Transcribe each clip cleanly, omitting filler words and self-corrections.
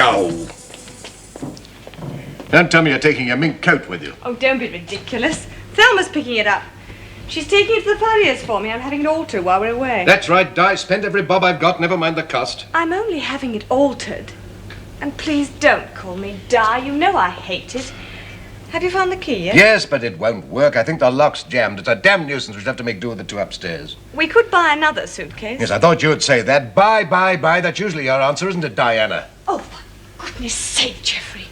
Oh. Don't tell me you're taking your mink coat with you. Oh, don't be ridiculous. Thelma's picking it up. She's taking it to the farrier's for me. I'm having it altered while we're away. That's right, Di. Spend every bob I've got, never mind the cost. I'm only having it altered. And please don't call me Di. You know I hate it. Have you found the key yet? Yes, but it won't work. I think the lock's jammed. It's a damn nuisance. We'll have to make do with the two upstairs. We could buy another suitcase. Yes, I thought you would say that. Buy. That's usually your answer, isn't it, Diana? Oh, for goodness sake, Geoffrey.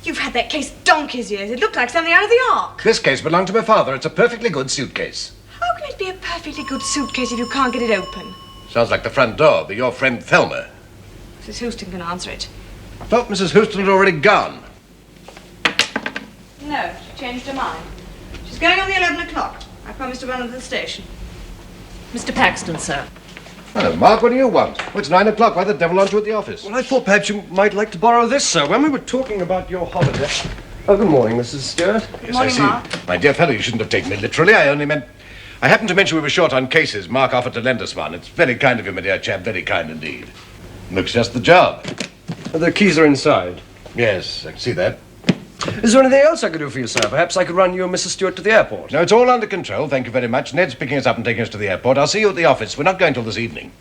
You've had that case donkey's years. It looked like something out of the Ark. This case belonged to my father. It's a perfectly good suitcase. How can it be a perfectly good suitcase if you can't get it open? Sounds like the front door, but your friend Thelma. Mrs. Houston can answer it. I thought Mrs. Houston had already gone. No, she changed her mind. She's going on the 11 o'clock. I promised to run her to the station. Mr. Paxton, sir. Hello, Mark. What do you want? Oh, it's 9 o'clock. Why the devil aren't you at the office? Well, I thought perhaps you might like to borrow this, sir. When we were talking about your holiday... Oh, good morning, Mrs. Stewart. Yes, I see. Mark. My dear fellow, you shouldn't have taken me literally. I only meant... I happened to mention we were short on cases. Mark offered to lend us one. It's very kind of you, my dear chap. Very kind indeed. Looks just the job. The keys are inside. Yes, I can see that. Is there anything else I could do for you, sir? Perhaps I could run you and Mrs. Stewart to the airport. No, it's all under control. Thank you very much. Ned's picking us up and taking us to the airport. I'll see you at the office. We're not going till this evening.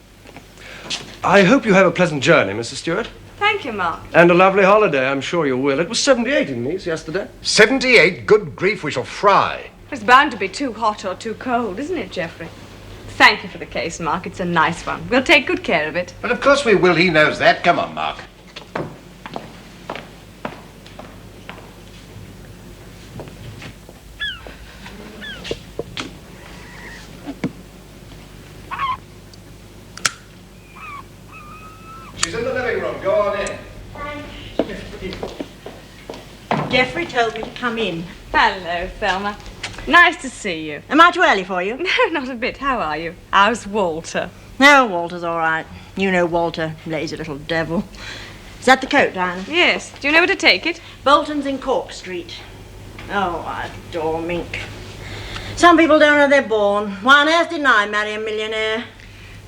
I hope you have a pleasant journey, Mrs. Stewart. Thank you, Mark. And a lovely holiday, I'm sure you will. It was 78 in Nice yesterday. 78? Good grief, we shall fry. It's bound to be too hot or too cold, isn't it, Geoffrey? Thank you for the case, Mark. It's a nice one. We'll take good care of it. But of course we will. He knows that. Come on, Mark. She's in the living room. Go on in. Geoffrey told me to come in. Hello, Thelma. Nice to see you. Am I too early for you? No, not a bit. How are you? How's Walter? No, Walter's all right. You know Walter, lazy little devil. Is that the coat, Diana? Yes. Do you know where to take it? Bolton's in Cork Street. Oh, I adore mink. Some people don't know they're born. Why on earth didn't I marry a millionaire?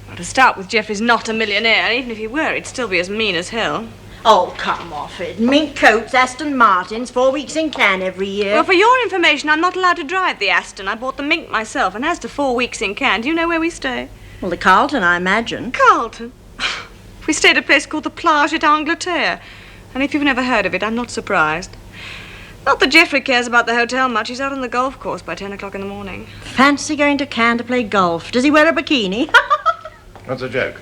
Well, to start with, Geoffrey's not a millionaire. Even if he were, he'd still be as mean as hell. Oh, come off it. Mink coats, Aston Martins, 4 weeks in Cannes every year. Well, for your information, I'm not allowed to drive the Aston. I bought the mink myself, and as to 4 weeks in Cannes, do you know where we stay? Well, the Carlton, I imagine. Carlton? We stayed at a place called the Plage at Angleterre. And if you've never heard of it, I'm not surprised. Not that Geoffrey cares about the hotel much. He's out on the golf course by 10 o'clock in the morning. Fancy going to Cannes to play golf. Does he wear a bikini? What's a joke?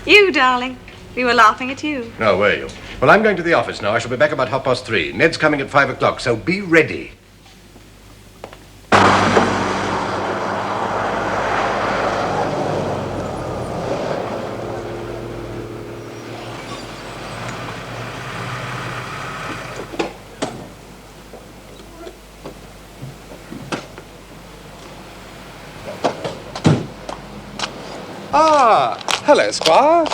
You, darling. We were laughing at you. No, were you? Well, I'm going to the office now. I shall be back about 3:30. Ned's coming at 5 o'clock, so be ready. Ah, hello, Squire.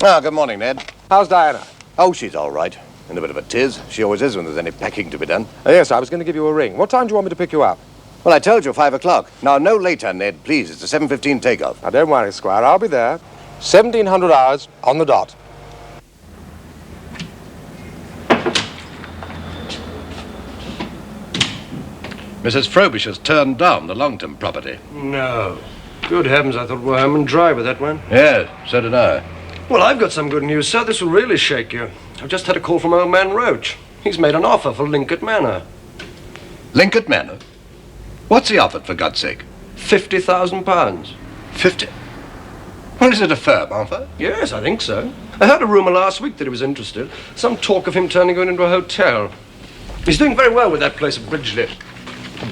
Ah, good morning, Ned. How's Diana? Oh, she's all right. In a bit of a tiz. She always is when there's any packing to be done. Yes, I was going to give you a ring. What time do you want me to pick you up? Well, I told you 5 o'clock. Now, no later, Ned, please. It's a 7:15 takeoff. Now, don't worry, Squire. I'll be there. 1700 hours on the dot. Mrs. Frobisher has turned down the Longton property. No. Good heavens, I thought we were home and dry with that one. Yes, so did I. Well, I've got some good news, sir. This will really shake you. I've just had a call from old man Roach. He's made an offer for Linkett Manor. Linkett Manor? What's he offered, for God's sake? £50,000. 50? Well, is it a firm offer? Yes, I think so. I heard a rumour last week that he was interested. Some talk of him turning it into a hotel. He's doing very well with that place at Bridgelet.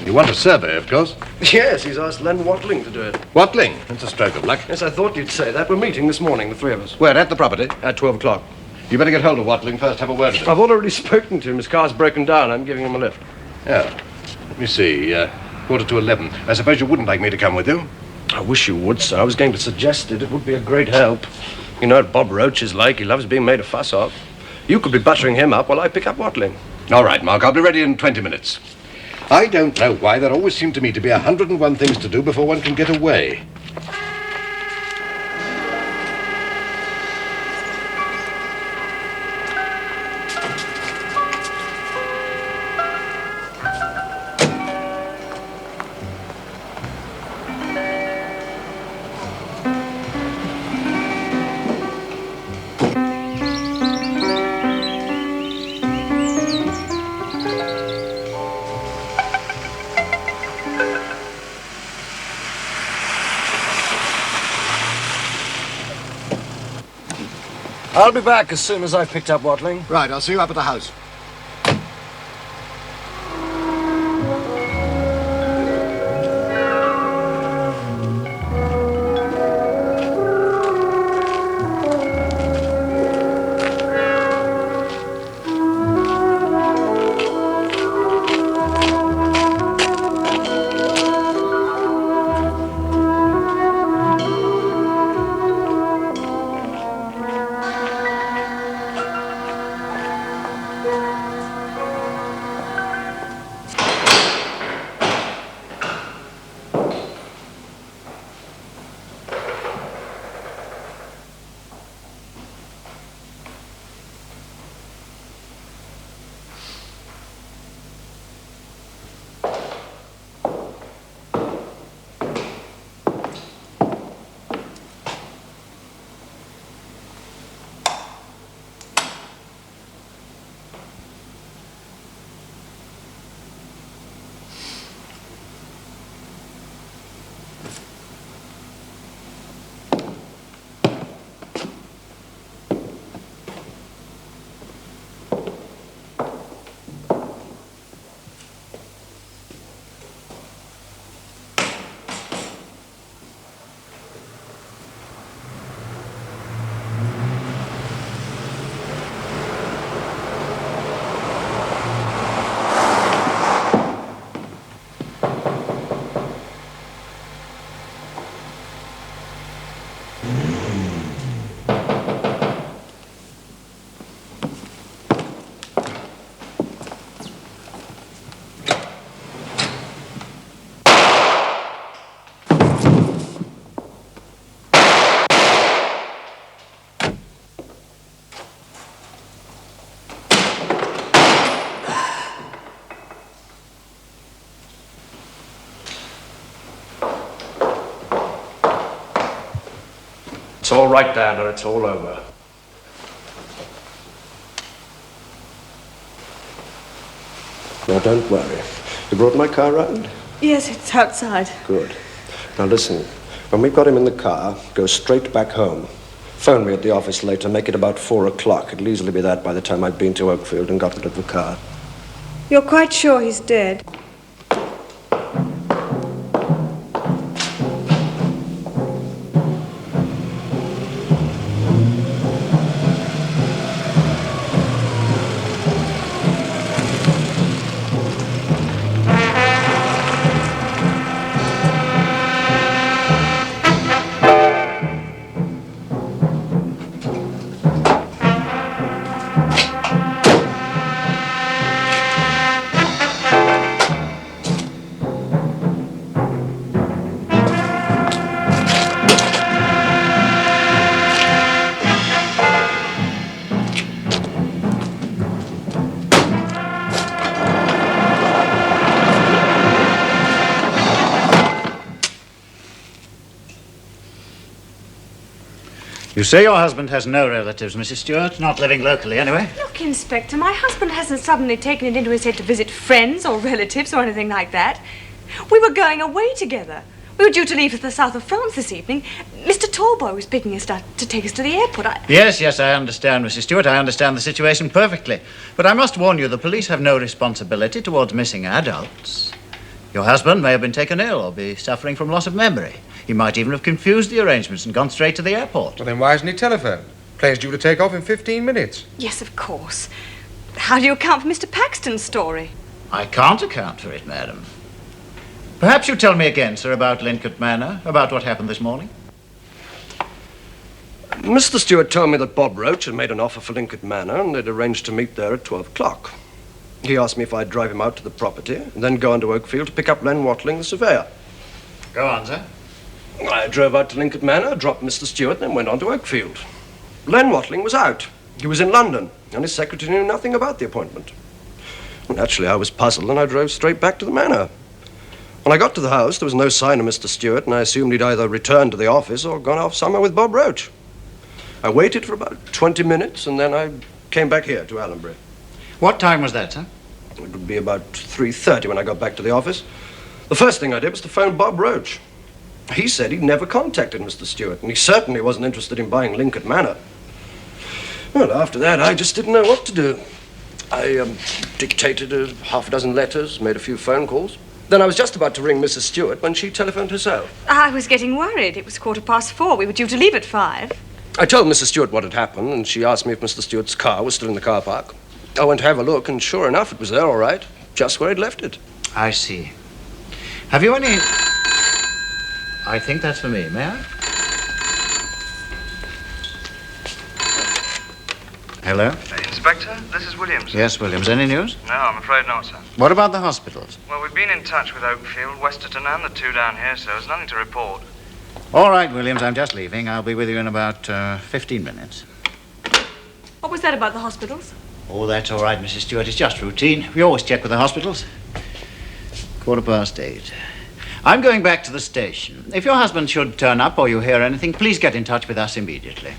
You want a survey, of course? Yes, he's asked Len Watling to do it. Watling? That's a stroke of luck. Yes, I thought you'd say that. We're meeting this morning, the three of us. Where, at the property? At 12 o'clock. You better get hold of Watling first, have a word with him. I've already spoken to him. His car's broken down. I'm giving him a lift. Yeah. Let me see. 11:15. I suppose you wouldn't like me to come with you? I wish you would, sir. I was going to suggest it. It would be a great help. You know what Bob Roach is like. He loves being made a fuss of. You could be buttering him up while I pick up Watling. All right, Mark. I'll be ready in 20 minutes. I don't know why there always seem to me to be 101 things to do before one can get away. I'll be back as soon as I've picked up Watling. Right, I'll see you up at the house. It's all right, Dad, or it's all over. Now, don't worry. You brought my car round? Yes, it's outside. Good. Now, listen. When we've got him in the car, go straight back home. Phone me at the office later. Make it about 4 o'clock. It'll easily be that by the time I've been to Oakfield and got rid of the car. You're quite sure he's dead? You say your husband has no relatives, Mrs. Stewart, not living locally anyway? Look, Inspector, my husband hasn't suddenly taken it into his head to visit friends or relatives or anything like that. We were going away together. We were due to leave for the south of France this evening. Mr. Tallboy was picking us up to take us to the airport. Yes, I understand, Mrs. Stewart. I understand the situation perfectly. But I must warn you, the police have no responsibility towards missing adults. Your husband may have been taken ill or be suffering from loss of memory. He might even have confused the arrangements and gone straight to the airport. Well, then why hasn't he telephoned? Plane's due to take off in 15 minutes. Yes, of course. How do you account for Mr. Paxton's story? I can't account for it, madam. Perhaps you tell me again, sir, about Lincoln Manor, about what happened this morning. Mr. Stewart told me that Bob Roach had made an offer for Lincoln Manor and they'd arranged to meet there at 12 o'clock. He asked me if I'd drive him out to the property and then go on to Oakfield to pick up Len Watling, the surveyor. Go on, sir. I drove out to Lincoln Manor, dropped Mr. Stewart, and then went on to Oakfield. Len Watling was out. He was in London, and his secretary knew nothing about the appointment. Naturally, I was puzzled, and I drove straight back to the manor. When I got to the house, there was no sign of Mr. Stewart, and I assumed he'd either returned to the office or gone off somewhere with Bob Roach. I waited for about 20 minutes, and then I came back here to Allenbury. What time was that, sir? It would be about 3:30 when I got back to the office. The first thing I did was to phone Bob Roach. He said he'd never contacted Mr. Stewart, and he certainly wasn't interested in buying Lincoln Manor. Well, after that, I just didn't know what to do. I dictated half a dozen letters, made a few phone calls. Then I was just about to ring Mrs. Stewart when she telephoned herself. I was getting worried. It was 4:15. We were due to leave at 5. I told Mrs. Stewart what had happened, and she asked me if Mr. Stewart's car was still in the car park. I went to have a look, and sure enough, it was there all right, just where he'd left it. I see. Have you any... I think that's for me. May I? Hello? Inspector, this is Williams. Yes, Williams. Any news? No, I'm afraid not, sir. What about the hospitals? Well, we've been in touch with Oakfield, Westerton, and the two down here, so there's nothing to report. All right, Williams, I'm just leaving. I'll be with you in about 15 minutes. What was that about the hospitals? Oh, that's all right, Mrs. Stewart. It's just routine. We always check with the hospitals. 8:15. I'm going back to the station. If your husband should turn up or you hear anything, please get in touch with us immediately.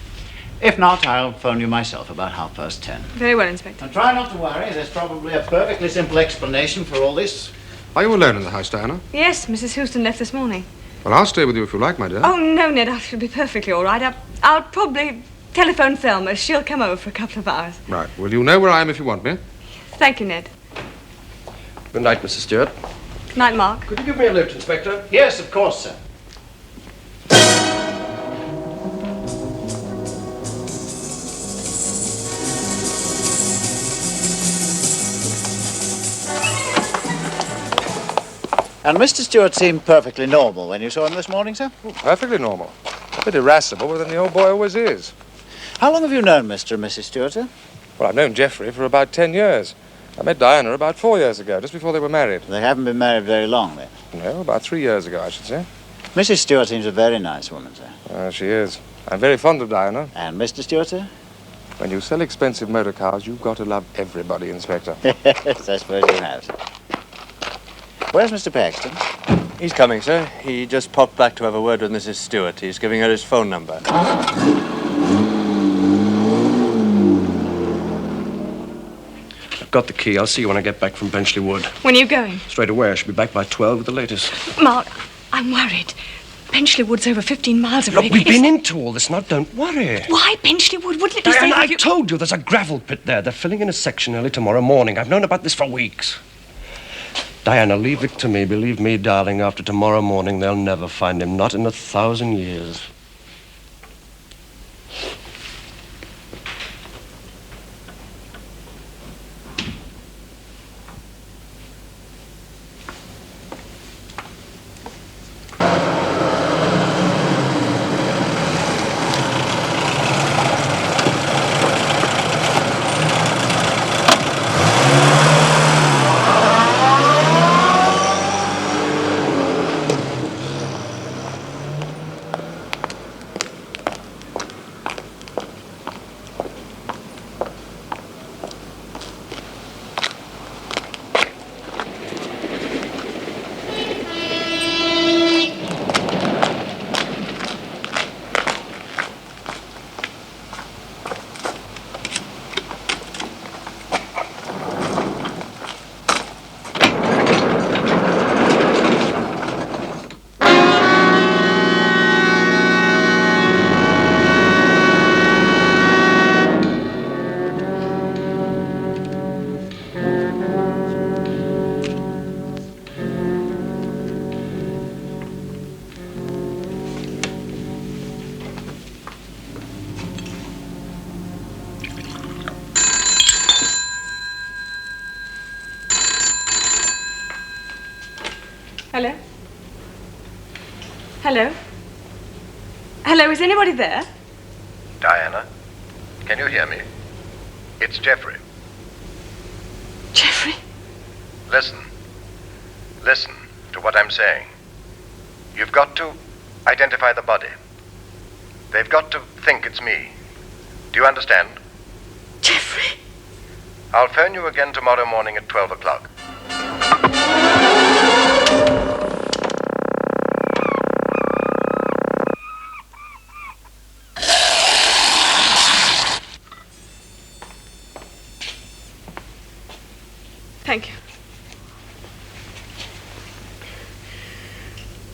If not, I'll phone you myself about 10:30. Very well, Inspector. And try not to worry. There's probably a perfectly simple explanation for all this. Are you alone in the house, Diana? Yes, Mrs. Houston left this morning. Well, I'll stay with you if you like, my dear. Oh, no, Ned, I shall be perfectly all right. I'll probably telephone Thelma. She'll come over for a couple of hours. Right. Well, you know where I am if you want me. Thank you, Ned. Good night, Mrs. Stewart. Good night, Mark. Could you give me a lift, Inspector? Yes, of course, sir. And Mr. Stewart seemed perfectly normal when you saw him this morning, sir? Oh, perfectly normal. A bit irascible, but then the old boy always is. How long have you known Mr. and Mrs. Stewart, sir? Well, I've known Geoffrey for about 10 years. I met Diana about 4 years ago, just before they were married. They haven't been married very long, then? No, about 3 years ago, I should say. Mrs. Stewart seems a very nice woman, sir. She is. I'm very fond of Diana. And Mr. Stewart, sir? When you sell expensive motor cars, you've got to love everybody, Inspector. Yes, I suppose you have, sir. Where's Mr. Paxton? He's coming, sir. He just popped back to have a word with Mrs. Stewart. He's giving her his phone number. I've got the key. I'll see you when I get back from Benchley Wood. When are you going? Straight away. I should be back by 12 at the latest. Mark, I'm worried. Benchley Wood's over 15 miles away. Look, we've been into all this now. Don't worry. Why Benchley Wood? Wouldn't it be safe Diana, I if you... told you there's a gravel pit there. They're filling in a section early tomorrow morning. I've known about this for weeks. Diana, leave it to me. Believe me, darling, after tomorrow morning, they'll never find him. Not in 1,000 years. Hello? Hello? Hello, is anybody there? Diana, can you hear me? It's Geoffrey. Geoffrey? Listen. Listen to what I'm saying. You've got to identify the body. They've got to think it's me. Do you understand? Geoffrey! I'll phone you again tomorrow morning at 12 o'clock. Thank you.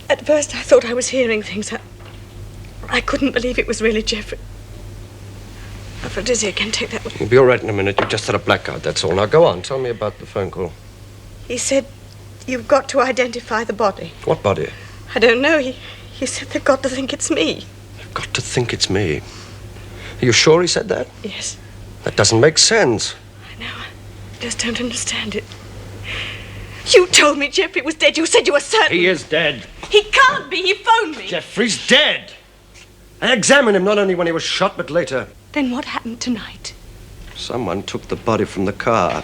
At first I thought I was hearing things. I couldn't believe it was really Geoffrey. I feel dizzy again. Take that one. You'll be all right in a minute. You've just had a blackout, that's all. Now go on. Tell me about the phone call. He said, you've got to identify the body. What body? I don't know. He said they've got to think it's me. You've got to think it's me. Are you sure he said that? Yes. That doesn't make sense. I know. I just don't understand it. You told me Geoffrey was dead. You said you were certain. He is dead. He can't be. He phoned me. Geoffrey's dead. I examined him not only when he was shot, but later. Then what happened tonight? Someone took the body from the car.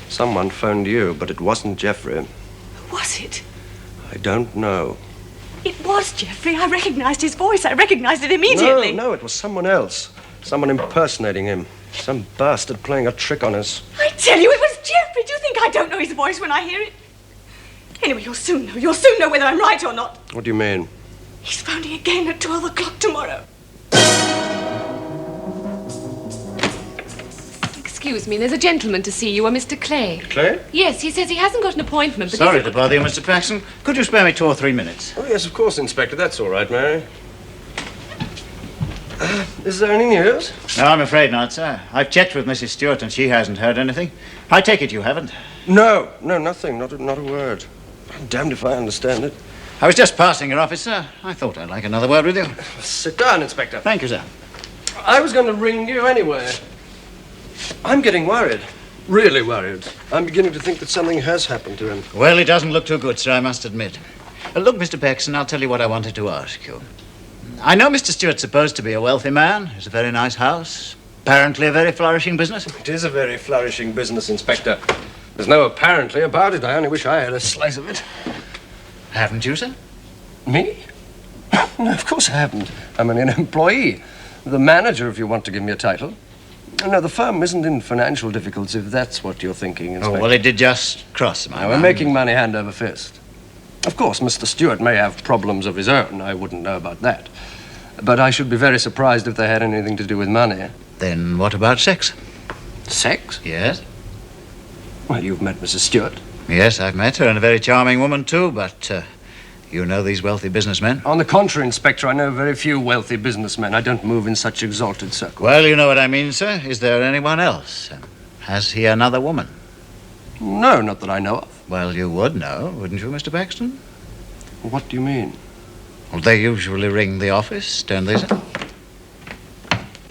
Someone phoned you, but it wasn't Geoffrey. Who was it? I don't know. It was Geoffrey. I recognized his voice. I recognized it immediately. No, it was someone else. Someone impersonating him. Some bastard playing a trick on us. I tell you, it was Geoffrey. Do you think I don't know his voice when I hear it? Anyway, you'll soon know. You'll soon know whether I'm right or not. What do you mean? He's phoning again at 12 o'clock tomorrow. Excuse me, there's a gentleman to see you, a Mr. Clay. Clay? Yes, he says he hasn't got an appointment, but Sorry to bother you, Mr. Paxton. Could you spare me 2 or 3 minutes? Oh, yes, of course, Inspector. That's all right, Mary. Is there any news? No, I'm afraid not, sir. I've checked with Mrs. Stewart and she hasn't heard anything. I take it you haven't? No, nothing. Not a word. I'm damned if I understand it. I was just passing your office, sir. I thought I'd like another word with you. Sit down, Inspector. Thank you, sir. I was going to ring you anyway. I'm getting worried. Really worried. I'm beginning to think that something has happened to him. Well, it doesn't look too good, sir, I must admit. Look, Mr. Paxton, I'll tell you what I wanted to ask you. I know Mr. Stewart's supposed to be a wealthy man. Has a very nice house. Apparently a very flourishing business. It is a very flourishing business, Inspector. There's no apparently about it. I only wish I had a slice of it. Haven't you, sir? Me? No, of course I haven't. I'm only an employee. The manager, if you want to give me a title. No, the firm isn't in financial difficulties, if that's what you're thinking, Inspector. Oh, well, it did just cross my mind. We're making money hand over fist. Of course, Mr. Stewart may have problems of his own. I wouldn't know about that. But I should be very surprised if they had anything to do with money. Then what about sex? Sex? Yes? Well, you've met Mrs. Stewart. Yes, I've met her, and a very charming woman, too, but you know these wealthy businessmen? On the contrary, Inspector, I know very few wealthy businessmen. I don't move in such exalted circles. Well, you know what I mean, sir. Is there anyone else? Has he another woman? No, not that I know of. Well, you would know, wouldn't you, Mr. Paxton? What do you mean? Well, they usually ring the office, don't they, sir?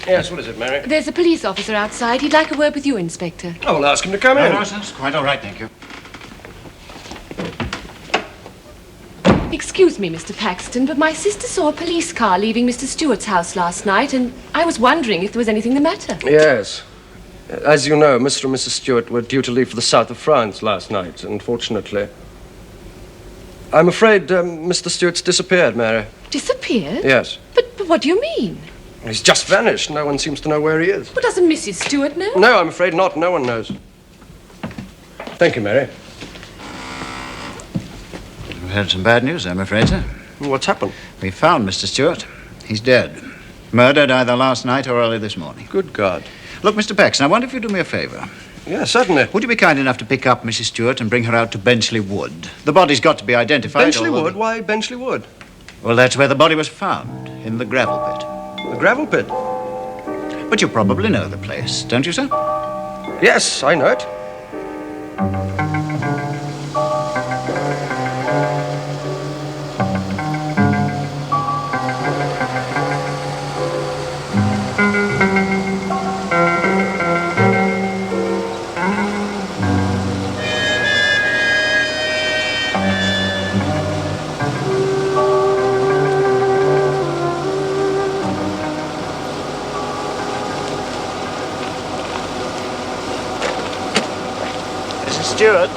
Yes, what is it, Mary? there's a police officer outside. He'd like a word with you, Inspector. Oh, well, ask him to come in. No, sir, it's quite all right, thank you. Excuse me, Mr. Paxton, but my sister saw a police car leaving Mr. Stewart's house last night, and I was wondering if there was anything the matter. Yes. As you know, Mr. and Mrs. Stewart were due to leave for the south of France last night, unfortunately. I'm afraid Mr. Stewart's disappeared, Mary. Disappeared? Yes. But what do you mean? He's just vanished. No one seems to know where he is. Well, doesn't Mrs. Stewart know? No, I'm afraid not. No one knows. Thank you, Mary. We've had some bad news, I'm afraid, sir. What's happened? We found Mr. Stewart. He's dead. Murdered either last night or early this morning. Good God. Look, Mr. Paxton, I wonder if you'd do me a favour. Yeah, certainly. Would you be kind enough to pick up Mrs. Stewart and bring her out to Benchley Wood? The body's got to be identified. Benchley Wood? Why Benchley Wood? Well, that's where the body was found, in the gravel pit. The gravel pit? But you probably know the place, don't you, sir? Yes, I know it. Mrs. Stewart?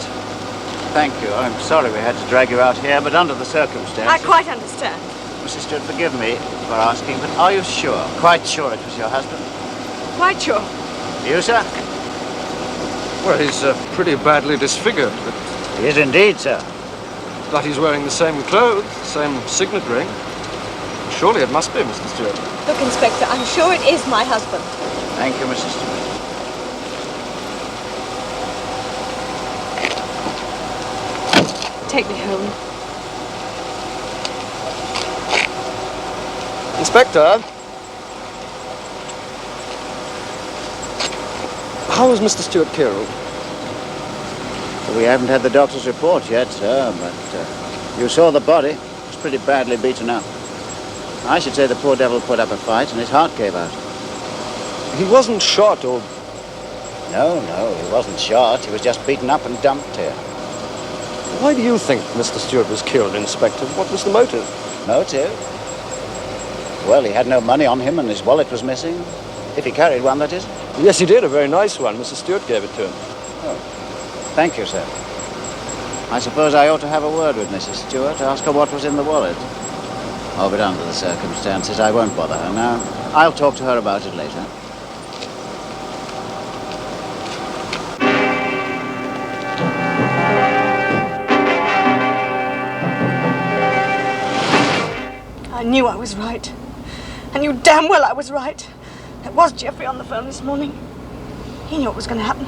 thank you. I'm sorry we had to drag you out here, but under the circumstances... I quite understand. Mrs. Stewart, forgive me for asking, but are you sure, quite sure it was your husband? Quite sure. You, sir? Well, he's pretty badly disfigured, but... He is indeed, sir. But he's wearing the same clothes, same signet ring. Surely it must be Mr. Stewart. Look, Inspector, I'm sure it is my husband. Thank you, Mrs. Stewart. Take me home. Inspector? How was Mr. Stewart killed? Well, we haven't had the doctor's report yet, sir, but you saw the body. It was pretty badly beaten up. I should say the poor devil put up a fight and his heart gave out. He wasn't shot or... No, he wasn't shot. He was just beaten up and dumped here. Why do you think Mr. Stewart was killed, Inspector? What was the motive? Motive? Well, he had no money on him and his wallet was missing. If he carried one, that is. Yes, he did. A very nice one. Mr. Stewart gave it to him. Oh, thank you, sir. I suppose I ought to have a word with Mrs. Stewart, ask her what was in the wallet. Oh, but under the circumstances, I won't bother her now. I'll talk to her about it later. I knew I was right. I knew damn well I was right. There was Geoffrey on the phone this morning. He knew what was going to happen.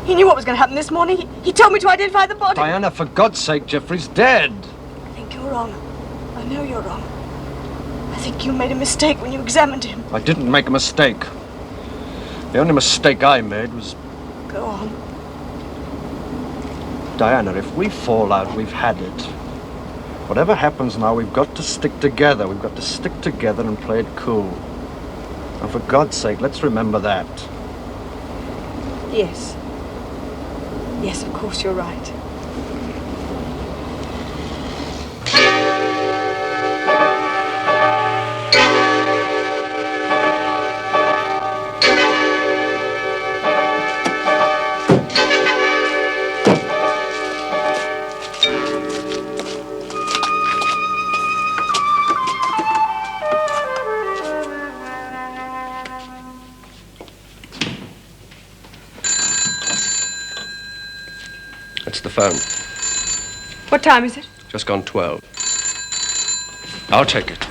He knew what was going to happen this morning. He told me to identify the body. Diana, for God's sake, Geoffrey's dead. I think you're wrong. I know you're wrong. I think you made a mistake when you examined him. I didn't make a mistake. The only mistake I made was... Go on. Diana, if we fall out, we've had it. Whatever happens now, we've got to stick together. We've got to stick together and play it cool. And for God's sake, let's remember that. Yes. Yes, of course you're right. It's the phone. What time is it? Just gone 12. I'll take it.